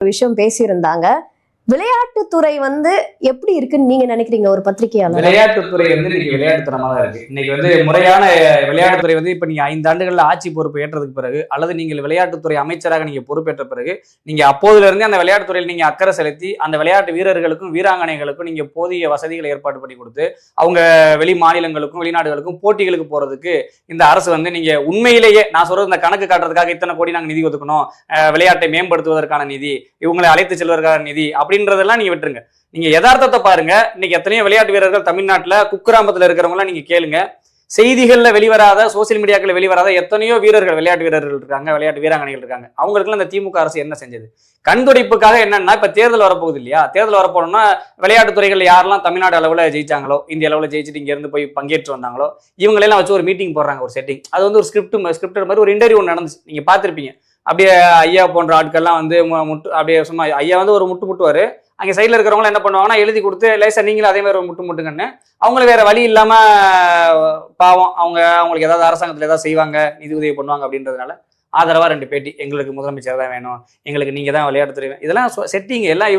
விஷயம் பேசியிருந்தாங்க. விளையாட்டுத்துறை எப்படி இருக்குன்னு நீங்க நினைக்கிறீங்க ஒரு பத்திரிகையாளர்? விளையாட்டுத்துறை இன்னைக்கு விளையாட்டுத்தனமா தான் இருக்கு. இன்னைக்கு முறையான விளையாட்டுத்துறை இப்ப நீங்க 5 ஆண்டுகள்ல ஆட்சி பொறுப்பு ஏற்றதுக்கு பிறகு, அல்லது நீங்கள் விளையாட்டுத்துறை அமைச்சராக நீங்க பொறுப்பேற்ற பிறகு, நீங்க அப்போதுல இருந்தே அந்த விளையாட்டுத்துறையில் நீங்க அக்கறை செலுத்தி, அந்த விளையாட்டு வீரர்களுக்கும் வீராங்கனைகளுக்கும் நீங்க போதிய வசதிகளை ஏற்பாடு பண்ணி கொடுத்து, அவங்க வெளி மாநிலங்களுக்கும் வெளிநாடுகளுக்கும் போட்டிகளுக்கு போறதுக்கு இந்த அரசு நீங்க உண்மையிலேயே நான் சொல்றது இந்த கணக்கு காட்டுறதுக்காக இத்தனை கோடி நாங்க நிதி ஒதுக்கணும், விளையாட்டை மேம்படுத்துவதற்கான நிதி, இவங்களை அழைத்து செல்வதற்கான நிதி அப்படின்றதெல்லாம் நீங்க விட்டுருங்க. நீங்க யதார்த்தத்தை பாருங்க. இன்னைக்கு எத்தனையோ விளையாட்டு வீரர்கள் தமிழ்நாட்டுல குக்கிராமத்துல இருக்கிறவங்க நீங்க கேளுங்க. செய்திகள்ல வெளிவராத, சோசியல் மீடியாக்கள் வெளிவராத எத்தனையோ வீரர்கள், விளையாட்டு வீரர்கள் இருக்காங்க, விளையாட்டு வீராங்கனைகள் இருக்காங்க. அவங்களுக்கு இந்த திமுக அரசு என்ன செஞ்சது? கண்துடைப்புக்காக என்னன்னா, இப்ப தேர்தல் வரப்போகுது இல்லையா? தேர்தல் வரப்போனோம்னா விளையாட்டு துறைகள் யாரெல்லாம் தமிழ்நாடு அளவுல ஜெயிச்சாங்களோ, இந்திய அளவுல ஜெயிச்சுட்டு இங்க இருந்து போய் பங்கேற்று வந்தாங்களோ, இவங்களெல்லாம் வச்சு ஒரு மீட்டிங் போடுறாங்க, ஒரு செட்டிங். அது ஒரு ஸ்கிரிப்ட் மாதிரி ஒரு இன்டர்வியூ நடந்துச்சு, நீங்க பார்த்திருப்பீங்க. அப்படியே ஐயா போன்ற ஆட்கள்லாம் முட்டு அப்படியே சும்மா ஐயா ஒரு முட்டுவாரு. அங்கே சைடில் இருக்கிறவங்க என்ன பண்ணுவாங்கன்னா, எழுதி கொடுத்து லேசா நீங்களும் அதே மாதிரி ஒரு முட்டுங்கன்னு அவங்களுக்கு வேற வழி இல்லாம பாவம் அவங்களுக்கு ஏதாவது அரசாங்கத்தில் ஏதாவது செய்வாங்க, நிதி உதவி பண்ணுவாங்க அப்படின்றதுனால ஆதரவா 2 பேட்டி, எங்களுக்கு முதலமைச்சர் தான் வேணும், எங்களுக்கு நீங்க தான் விளையாட்டு துறை, இதெல்லாம் செட்டிங் எல்லாம்